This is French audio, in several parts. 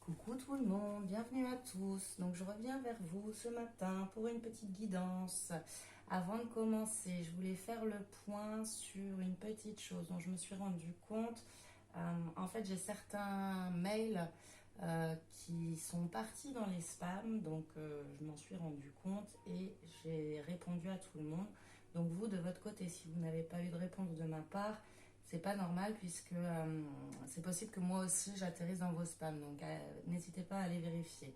Coucou tout le monde, bienvenue à tous. Donc je reviens vers vous ce matin pour une petite guidance. Avant de commencer, je voulais faire le point sur une petite chose dont je me suis rendu compte. En fait, j'ai certains mails qui sont partis dans les spams, donc je m'en suis rendu compte et j'ai répondu à tout le monde. Donc vous, de votre côté, si vous n'avez pas eu de réponse de ma part, c'est pas normal puisque c'est possible que moi aussi j'atterrisse dans vos spams, donc n'hésitez pas à aller vérifier.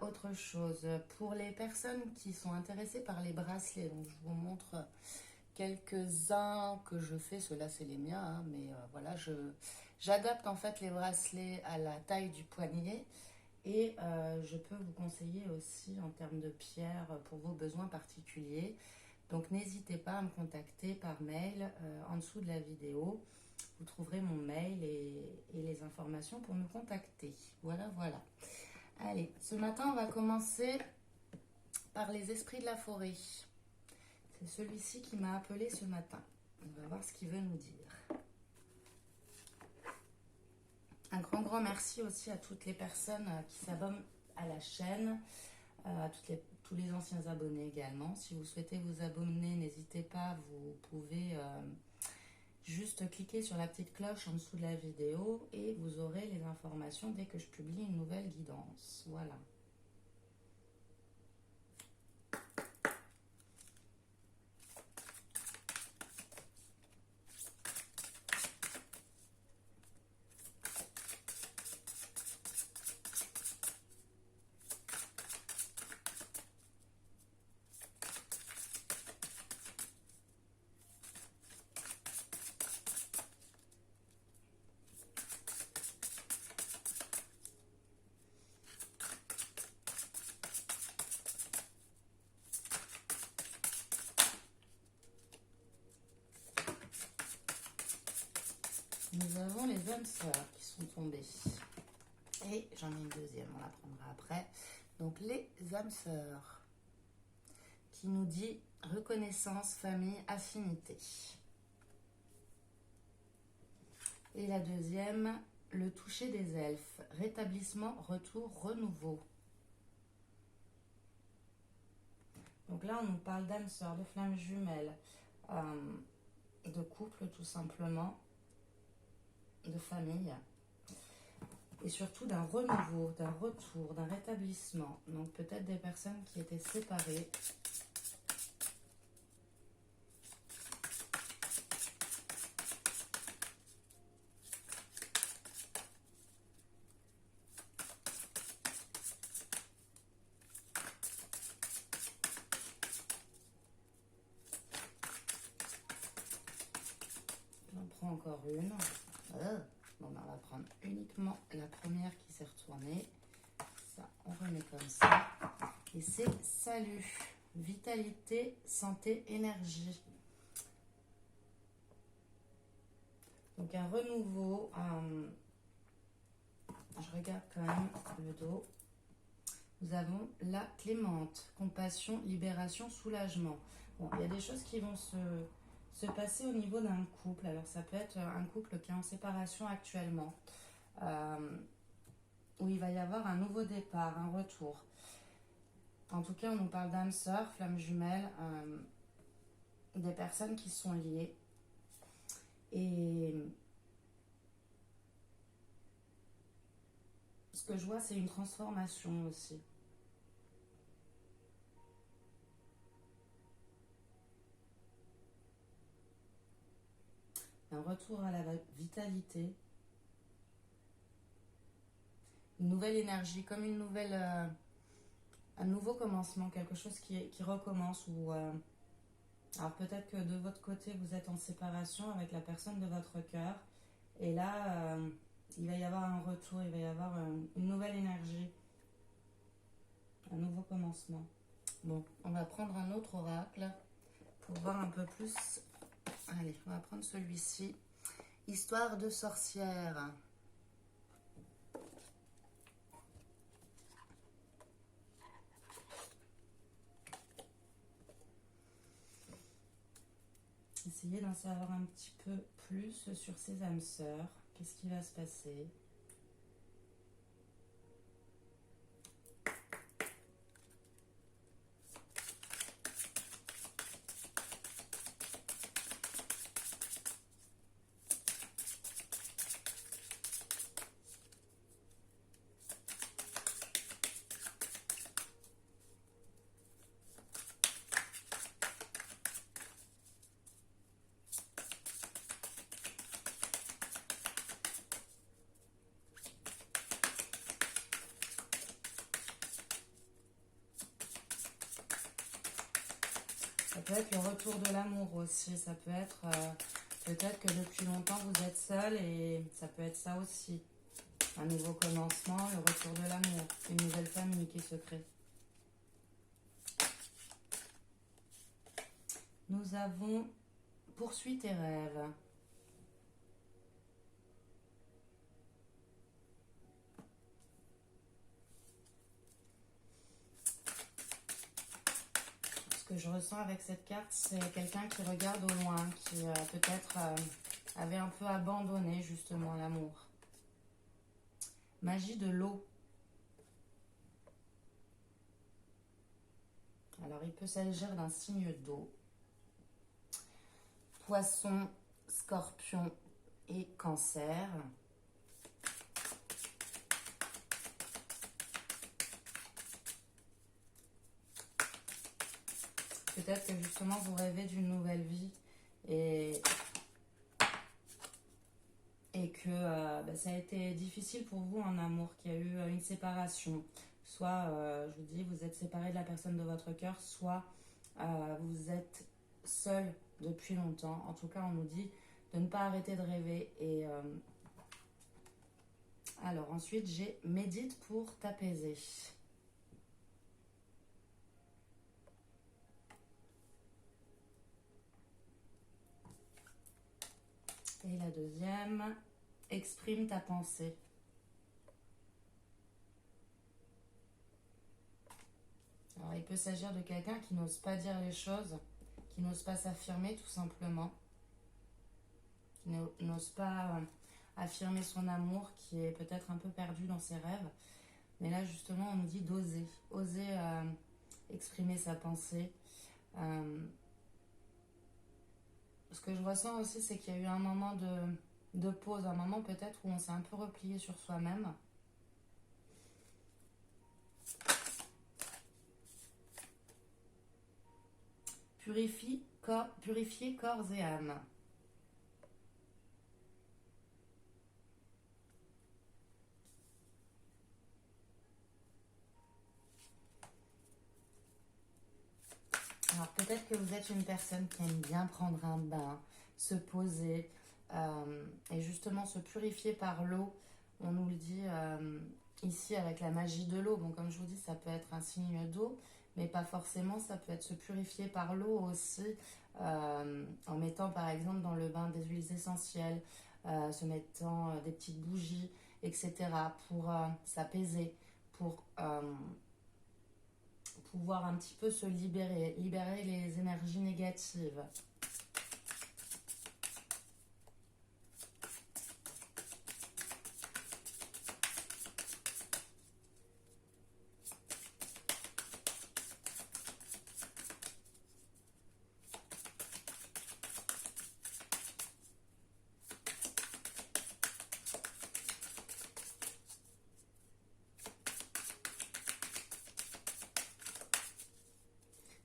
Autre chose, pour les personnes qui sont intéressées par les bracelets, donc je vous montre quelques-uns que je fais, ceux-là c'est les miens, hein, mais voilà, j'adapte en fait les bracelets à la taille du poignet et je peux vous conseiller aussi en termes de pierres pour vos besoins particuliers. Donc n'hésitez pas à me contacter par mail en dessous de la vidéo. Vous trouverez mon mail et les informations pour me contacter. Voilà, voilà. Allez, ce matin, on va commencer par les esprits de la forêt. C'est celui-ci qui m'a appelé ce matin. On va voir ce qu'il veut nous dire. Un grand merci aussi à toutes les personnes qui s'abonnent à la chaîne, à tous les anciens abonnés également. Si vous souhaitez vous abonner, n'hésitez pas, vous pouvez juste cliquer sur la petite cloche en dessous de la vidéo et vous aurez les informations dès que je publie une nouvelle guidance. Voilà. Nous avons les âmes sœurs qui sont tombées. Et j'en ai une deuxième, on la prendra après. Donc les âmes sœurs qui nous dit reconnaissance, famille, affinité. Et la deuxième, le toucher des elfes, rétablissement, retour, renouveau. Donc là, on nous parle d'âmes sœurs, de flammes jumelles, de couple tout simplement, de famille. Et surtout d'un renouveau, d'un retour, d'un rétablissement. Donc peut-être des personnes qui étaient séparées. J'en prends encore une. Bon, ben, on va prendre uniquement la première qui s'est retournée. Ça, on remet comme ça. Et c'est salut, vitalité, santé, énergie. Donc un renouveau. Je regarde quand même le dos. Nous avons la clémente, compassion, libération, soulagement. Bon, il y a des choses qui vont se passer au niveau d'un couple. Alors ça peut être un couple qui est en séparation actuellement, où il va y avoir un nouveau départ, un retour. En tout cas, on nous parle d'âmes sœurs, flammes jumelles, des personnes qui sont liées. Et ce que je vois, c'est une transformation aussi. Un retour à la vitalité. Une nouvelle énergie, comme une nouvelle, un nouveau commencement, quelque chose qui recommence. Ou alors peut-être que de votre côté, vous êtes en séparation avec la personne de votre cœur. Et là, il va y avoir un retour, il va y avoir une nouvelle énergie. Un nouveau commencement. Bon, on va prendre un autre oracle pour voir un peu plus. Allez, on va prendre celui-ci. Histoire de sorcière. Essayez d'en savoir un petit peu plus sur ces âmes sœurs. Qu'est-ce qui va se passer? peut être le retour de l'amour aussi. Ça peut être peut-être que depuis longtemps vous êtes seul et ça peut être ça aussi. Un nouveau commencement, le retour de l'amour, une nouvelle famille qui se crée. Nous avons poursuis tes rêves. Ce que je ressens avec cette carte, c'est quelqu'un qui regarde au loin, qui peut-être avait un peu abandonné justement l'amour. Magie de l'eau. Alors, il peut s'agir d'un signe d'eau. Poisson, Scorpion et Cancer. Peut-être que justement vous rêvez d'une nouvelle vie et que ça a été difficile pour vous en amour, qu'il y a eu une séparation. Soit, je vous dis, vous êtes séparé de la personne de votre cœur, soit vous êtes seul depuis longtemps. En tout cas, on nous dit de ne pas arrêter de rêver. Et alors ensuite, j'ai médite pour t'apaiser. Et la deuxième, exprime ta pensée. Alors, il peut s'agir de quelqu'un qui n'ose pas dire les choses, qui n'ose pas s'affirmer tout simplement, qui n'ose pas affirmer son amour, qui est peut-être un peu perdu dans ses rêves. Mais là, justement, on nous dit d'oser, oser exprimer sa pensée. Ce que je ressens aussi, c'est qu'il y a eu un moment de pause, un moment peut-être où on s'est un peu replié sur soi-même. Purifier corps et âme. Alors peut-être que vous êtes une personne qui aime bien prendre un bain, se poser et justement se purifier par l'eau. On nous le dit ici avec la magie de l'eau. Bon, comme je vous dis, ça peut être un signe d'eau, mais pas forcément. Ça peut être se purifier par l'eau aussi, en mettant par exemple dans le bain des huiles essentielles, se mettant des petites bougies, etc. pour s'apaiser, pour pouvoir un petit peu se libérer les énergies négatives.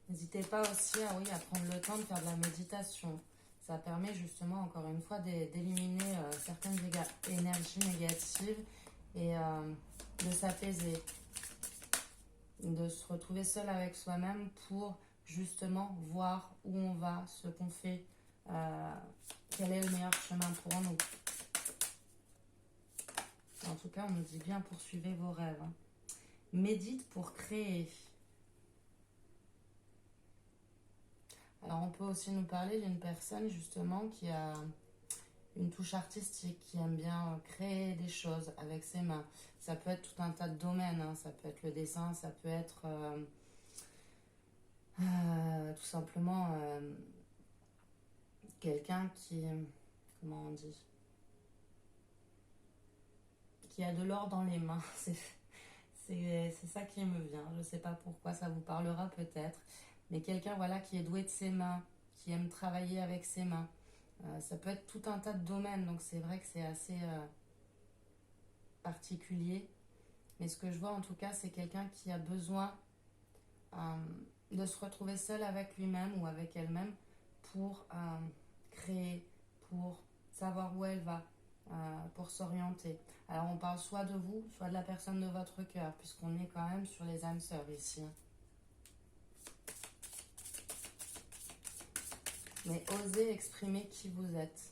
N'hésitez pas aussi à prendre le temps de faire de la méditation. Ça permet justement, encore une fois, d'éliminer certaines énergies négatives et de s'apaiser, de se retrouver seul avec soi-même pour justement voir où on va, ce qu'on fait, quel est le meilleur chemin pour nous. En tout cas, on nous dit bien poursuivez vos rêves. Médite pour créer. Alors, on peut aussi nous parler d'une personne justement qui a une touche artistique, qui aime bien créer des choses avec ses mains. Ça peut être tout un tas de domaines, hein. Ça peut être le dessin, ça peut être tout simplement quelqu'un qui, comment on dit, qui a de l'or dans les mains. C'est ça qui me vient. Je ne sais pas pourquoi, ça vous parlera peut-être. Mais quelqu'un voilà, qui est doué de ses mains, qui aime travailler avec ses mains. Ça peut être tout un tas de domaines, donc c'est vrai que c'est assez particulier. Mais ce que je vois en tout cas, c'est quelqu'un qui a besoin de se retrouver seul avec lui-même ou avec elle-même pour créer, pour savoir où elle va, pour s'orienter. Alors on parle soit de vous, soit de la personne de votre cœur, puisqu'on est quand même sur les âmes sœurs ici. mais osez exprimer qui vous êtes.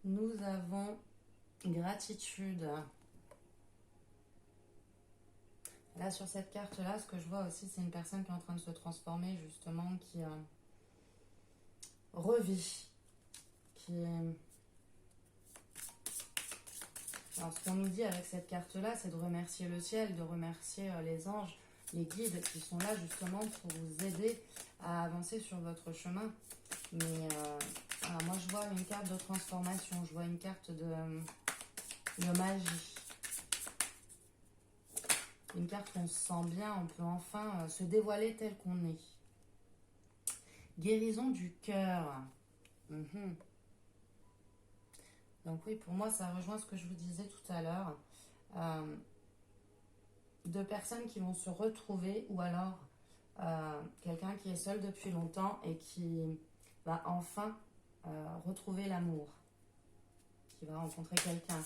Nous avons gratitude. Là, sur cette carte-là, ce que je vois aussi, c'est une personne qui est en train de se transformer, justement, qui revit. Alors, ce qu'on nous dit avec cette carte-là, c'est de remercier le ciel, de remercier les anges, les guides qui sont là, justement, pour vous aider à avancer sur votre chemin. Mais alors moi, je vois une carte de transformation, je vois une carte de magie. Une carte où on se sent bien, on peut enfin se dévoiler tel qu'on est. Guérison du cœur. Donc oui, pour moi, ça rejoint ce que je vous disais tout à l'heure. Deux personnes qui vont se retrouver, ou alors quelqu'un qui est seul depuis longtemps et qui va enfin retrouver l'amour, qui va rencontrer quelqu'un.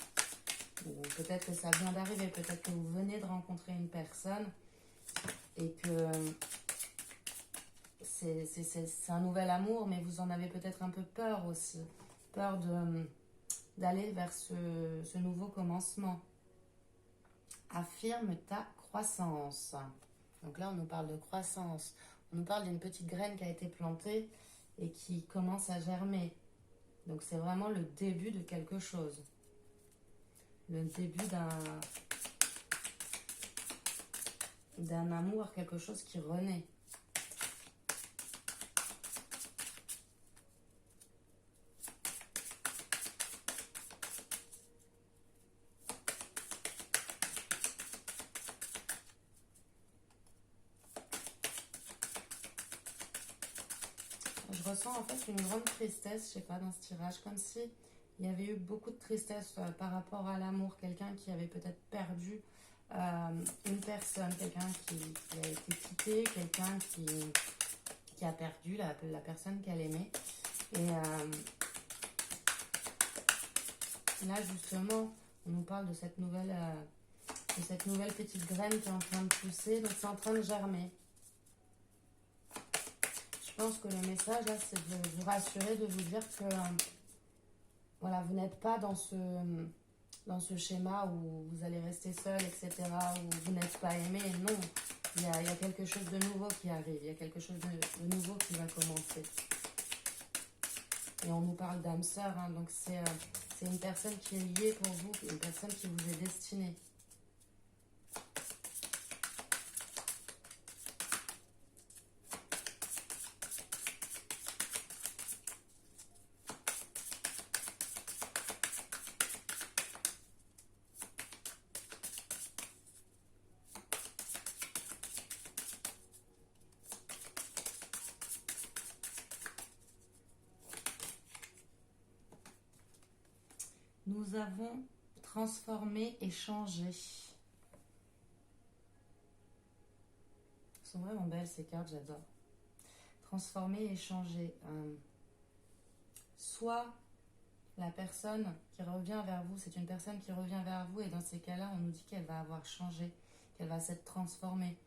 Peut-être que ça vient d'arriver, peut-être que vous venez de rencontrer une personne et que c'est un nouvel amour, mais vous en avez peut-être un peu peur aussi. Peur d'aller vers ce nouveau commencement. Affirme ta croissance. Donc là, on nous parle de croissance. On nous parle d'une petite graine qui a été plantée et qui commence à germer. Donc c'est vraiment le début de quelque chose. Le début d'un amour, quelque chose qui renaît. Je ressens en fait une grande tristesse, je sais pas, dans ce tirage, comme si il y avait eu beaucoup de tristesse par rapport à l'amour. Quelqu'un qui avait peut-être perdu une personne, quelqu'un qui a été quitté, quelqu'un qui a perdu la personne qu'elle aimait. Et là, justement, on nous parle de cette nouvelle petite graine qui est en train de pousser. Donc, c'est en train de germer. Je pense que le message, là, c'est de vous rassurer, de vous dire que voilà, vous n'êtes pas dans ce schéma où vous allez rester seul, etc., où vous n'êtes pas aimé. Non, il y a quelque chose de nouveau qui arrive, il y a quelque chose de nouveau qui va commencer. Et on nous parle d'âme sœur, hein, donc c'est une personne qui est liée pour vous, une personne qui vous est destinée. Nous avons transformé et changé. Elles sont vraiment belles ces cartes, j'adore. Transformer et changer. Soit la personne qui revient vers vous, c'est une personne qui revient vers vous et dans ces cas-là, on nous dit qu'elle va avoir changé, qu'elle va s'être transformée.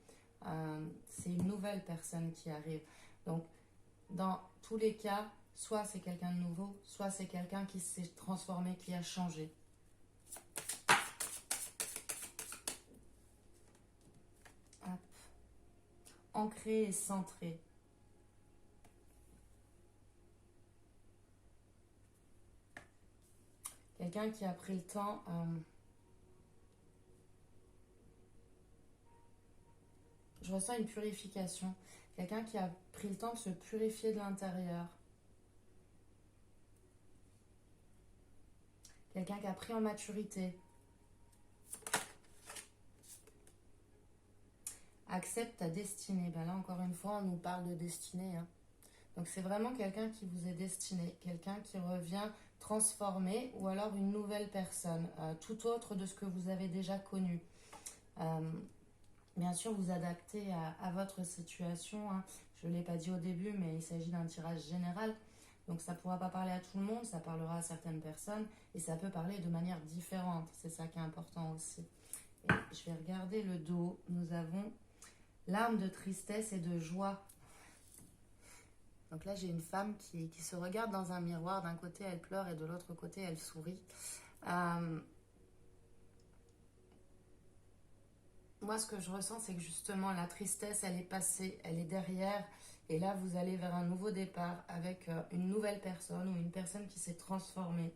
C'est une nouvelle personne qui arrive. Donc, dans tous les cas, soit c'est quelqu'un de nouveau, soit c'est quelqu'un qui s'est transformé, qui a changé. Hop. Ancré et centré. Quelqu'un qui a pris le temps je ressens une purification. Quelqu'un qui a pris le temps de se purifier de l'intérieur. Quelqu'un qui a pris en maturité. Accepte ta destinée. Ben là, encore une fois, on nous parle de destinée, hein. Donc, c'est vraiment quelqu'un qui vous est destiné, quelqu'un qui revient transformé ou alors une nouvelle personne, tout autre de ce que vous avez déjà connu. Euh, Bien sûr, vous adaptez à votre situation, hein. Je ne l'ai pas dit au début, mais il s'agit d'un tirage général. Donc ça ne pourra pas parler à tout le monde, ça parlera à certaines personnes et ça peut parler de manière différente. C'est ça qui est important aussi. Et je vais regarder le dos. Nous avons larmes de tristesse et de joie. Donc là, j'ai une femme qui se regarde dans un miroir. D'un côté, elle pleure et de l'autre côté, elle sourit. Moi, ce que je ressens, c'est que justement, la tristesse, elle est passée, elle est derrière. Et là, vous allez vers un nouveau départ avec une nouvelle personne ou une personne qui s'est transformée.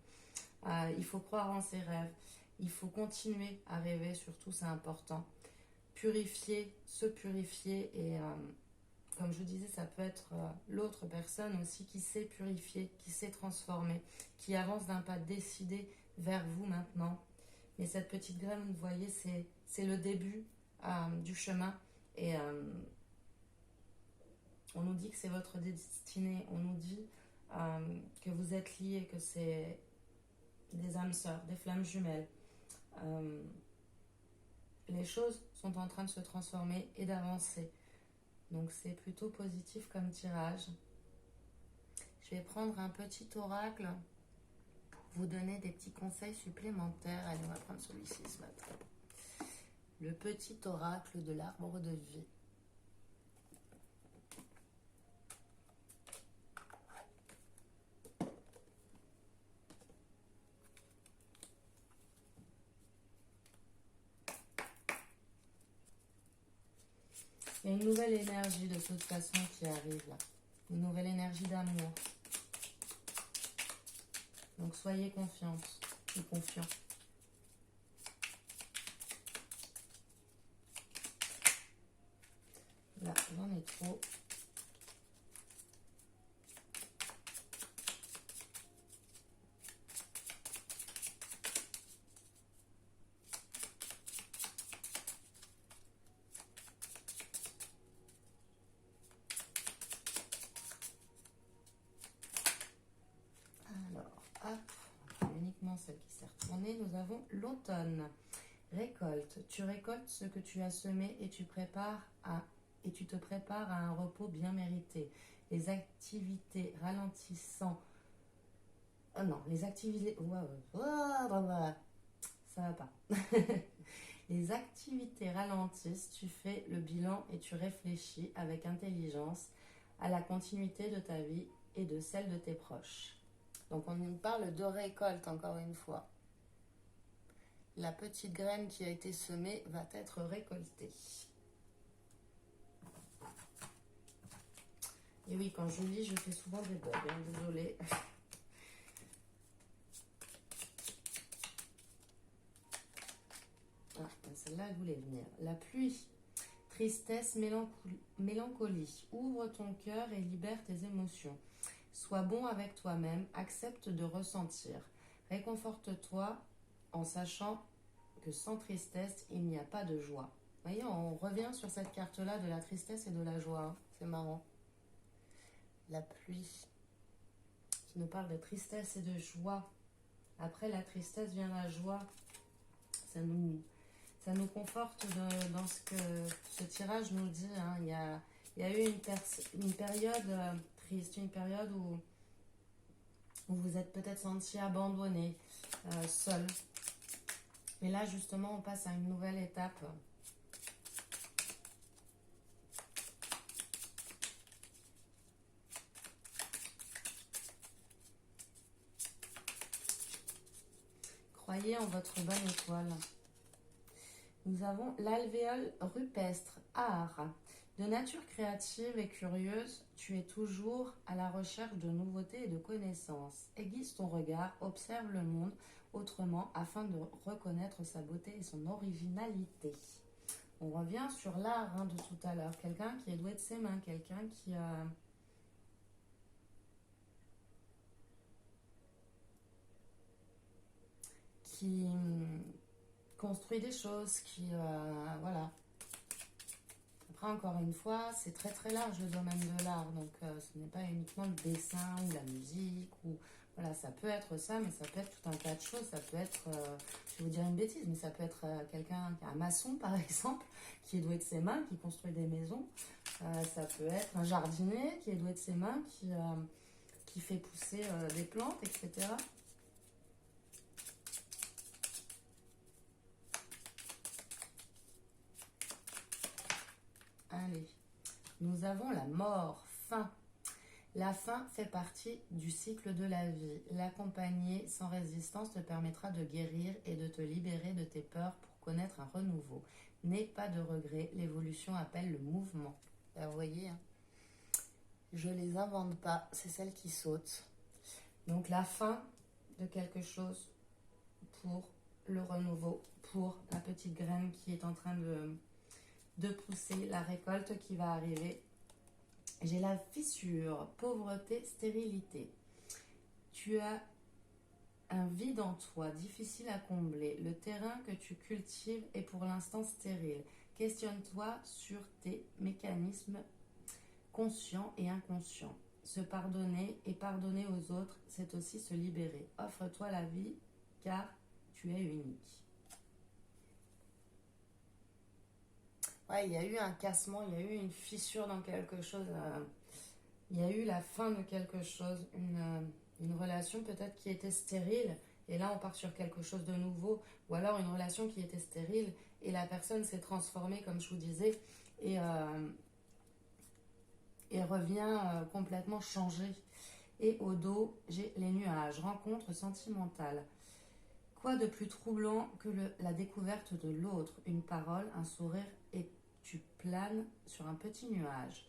Il faut croire en ses rêves. Il faut continuer à rêver, surtout, c'est important. Purifier, se purifier. Et comme je vous disais, ça peut être l'autre personne aussi qui s'est purifiée, qui s'est transformée, qui avance d'un pas décidé vers vous maintenant. Mais cette petite graine, vous voyez, c'est le début du chemin. Et on nous dit que c'est votre destinée. On nous dit que vous êtes liés, que c'est des âmes sœurs, des flammes jumelles. Les choses sont en train de se transformer et d'avancer. Donc c'est plutôt positif comme tirage. Je vais prendre un petit oracle pour vous donner des petits conseils supplémentaires. Allez, on va prendre celui-ci ce matin. Le petit oracle de l'arbre de vie. Il y a une nouvelle énergie de toute façon qui arrive là. Une nouvelle énergie d'amour. Donc soyez confiante et confiants. Là, j'en ai trop. Alors, hop, uniquement celle qui s'est retournée. Nous avons l'automne. Récolte. Tu récoltes ce que tu as semé et tu te prépares à un repos bien mérité. Les activités ralentissant. Oh non, les activités. Ça va pas. Les activités ralentissent, tu fais le bilan et tu réfléchis avec intelligence à la continuité de ta vie et de celle de tes proches. Donc on nous parle de récolte encore une fois. La petite graine qui a été semée va être récoltée. Et oui, quand je lis, je fais souvent des bugs, hein, désolée. Ah, celle-là, elle voulait venir. La pluie, tristesse, mélancolie. Ouvre ton cœur et libère tes émotions. Sois bon avec toi-même, accepte de ressentir. Réconforte-toi en sachant que sans tristesse, il n'y a pas de joie. Vous voyez, on revient sur cette carte-là de la tristesse et de la joie. Hein. C'est marrant. La pluie, qui nous parle de tristesse et de joie. Après la tristesse vient la joie. Ça nous conforte dans ce que ce tirage nous dit. Hein. Il y a eu une période triste, une période où vous vous êtes peut-être senti abandonné, seul. Mais là, justement, on passe à une nouvelle étape. Croyez en votre bonne étoile. Nous avons l'alvéole rupestre, art. De nature créative et curieuse, tu es toujours à la recherche de nouveautés et de connaissances. Aiguise ton regard, observe le monde autrement afin de reconnaître sa beauté et son originalité. On revient sur l'art de tout à l'heure. Quelqu'un qui est doué de ses mains, quelqu'un qui construit des choses, qui voilà. Après, encore une fois, c'est très très large le domaine de l'art. Donc, ce n'est pas uniquement le dessin ou la musique. Ou voilà, ça peut être ça, mais ça peut être tout un tas de choses. Ça peut être, je vais vous dire une bêtise, mais ça peut être quelqu'un, un maçon par exemple, qui est doué de ses mains, qui construit des maisons. Ça peut être un jardinier qui est doué de ses mains, qui fait pousser des plantes, etc. Allez, nous avons la mort, fin. La fin fait partie du cycle de la vie. L'accompagner sans résistance te permettra de guérir et de te libérer de tes peurs pour connaître un renouveau. N'aie pas de regrets, l'évolution appelle le mouvement. Ben, vous voyez, hein, je les invente pas, c'est celles qui sautent. Donc la fin de quelque chose pour le renouveau, pour la petite graine qui est en train de pousser, la récolte qui va arriver. J'ai la fissure, pauvreté, stérilité. Tu as un vide en toi, difficile à combler. Le terrain que tu cultives est pour l'instant stérile. Questionne-toi sur tes mécanismes conscients et inconscients. Se pardonner et pardonner aux autres, c'est aussi se libérer. Offre-toi la vie, car tu es unique. Ouais, il y a eu un cassement, il y a eu une fissure dans quelque chose. Il y a eu la fin de quelque chose, une relation peut-être qui était stérile. Et là, on part sur quelque chose de nouveau. Ou alors une relation qui était stérile et la personne s'est transformée, comme je vous disais, et revient complètement changée. Et au dos, j'ai les nuages, rencontre sentimentale. Quoi de plus troublant que la découverte de l'autre, une parole, un sourire et tu planes sur un petit nuage.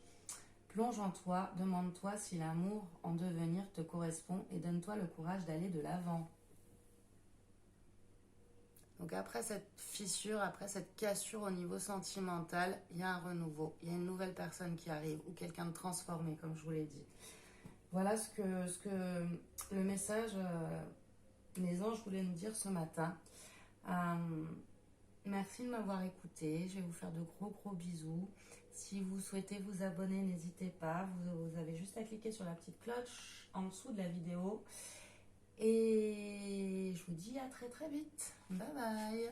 Plonge en toi, demande-toi si l'amour en devenir te correspond et donne-toi le courage d'aller de l'avant. Donc après cette fissure, après cette cassure au niveau sentimental, il y a un renouveau, il y a une nouvelle personne qui arrive ou quelqu'un de transformé, comme je vous l'ai dit. Voilà ce que le message, les anges voulaient nous dire ce matin. Merci de m'avoir écouté. Je vais vous faire de gros bisous. Si vous souhaitez vous abonner, n'hésitez pas. Vous avez juste à cliquer sur la petite cloche en dessous de la vidéo. Et je vous dis à très vite. Bye bye.